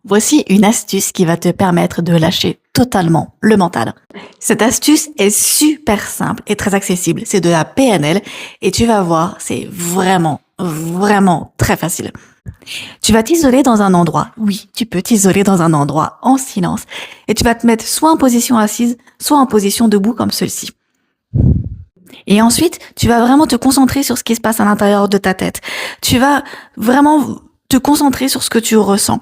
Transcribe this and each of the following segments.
Voici une astuce qui va te permettre de lâcher totalement le mental. Cette astuce est super simple et très accessible. C'est de la PNL et tu vas voir, c'est vraiment très facile. Tu vas t'isoler dans un endroit. Oui, tu peux t'isoler dans un endroit en silence et tu vas te mettre soit en position assise, soit en position debout comme celle-ci. Et ensuite, tu vas vraiment te concentrer sur ce qui se passe à l'intérieur de ta tête. Tu vas vraiment te concentrer sur ce que tu ressens.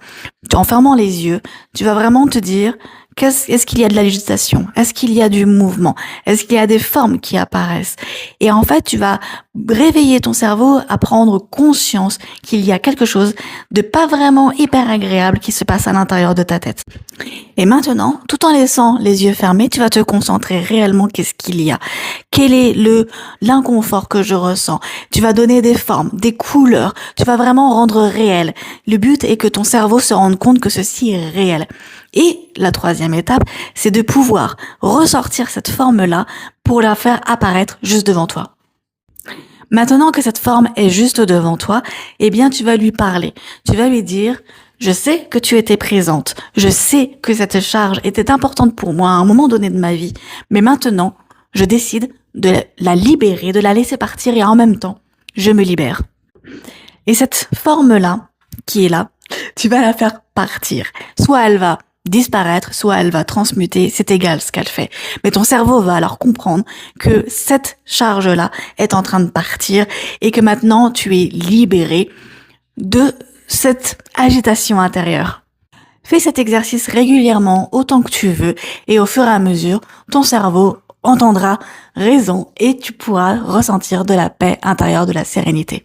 En fermant les yeux, tu vas vraiment te dire, est-ce qu'il y a de l'agitation? Est-ce qu'il y a du mouvement? Est-ce qu'il y a des formes qui apparaissent? Et en fait, tu vas réveiller ton cerveau à prendre conscience qu'il y a quelque chose de pas vraiment hyper agréable qui se passe à l'intérieur de ta tête. Et maintenant, tout en laissant les yeux fermés, tu vas te concentrer réellement qu'est-ce qu'il y a. Quel est l'inconfort que je ressens? Tu vas donner des formes, des couleurs. Tu vas vraiment rendre réel. Le but est que ton cerveau se rende compte que ceci est réel. Et la troisième étape, c'est de pouvoir ressortir cette forme-là pour la faire apparaître juste devant toi. Maintenant que cette forme est juste devant toi, eh bien, tu vas lui parler. Tu vas lui dire, je sais que tu étais présente. Je sais que cette charge était importante pour moi à un moment donné de ma vie. Mais maintenant, je décide de la libérer, de la laisser partir et en même temps, je me libère. Et cette forme-là, qui est là, tu vas la faire partir. Soit elle va disparaître, soit elle va transmuter, c'est égal ce qu'elle fait. Mais ton cerveau va alors comprendre que cette charge-là est en train de partir et que maintenant tu es libéré de cette agitation intérieure. Fais cet exercice régulièrement autant que tu veux et au fur et à mesure, ton cerveau entendra raison et tu pourras ressentir de la paix intérieure, de la sérénité.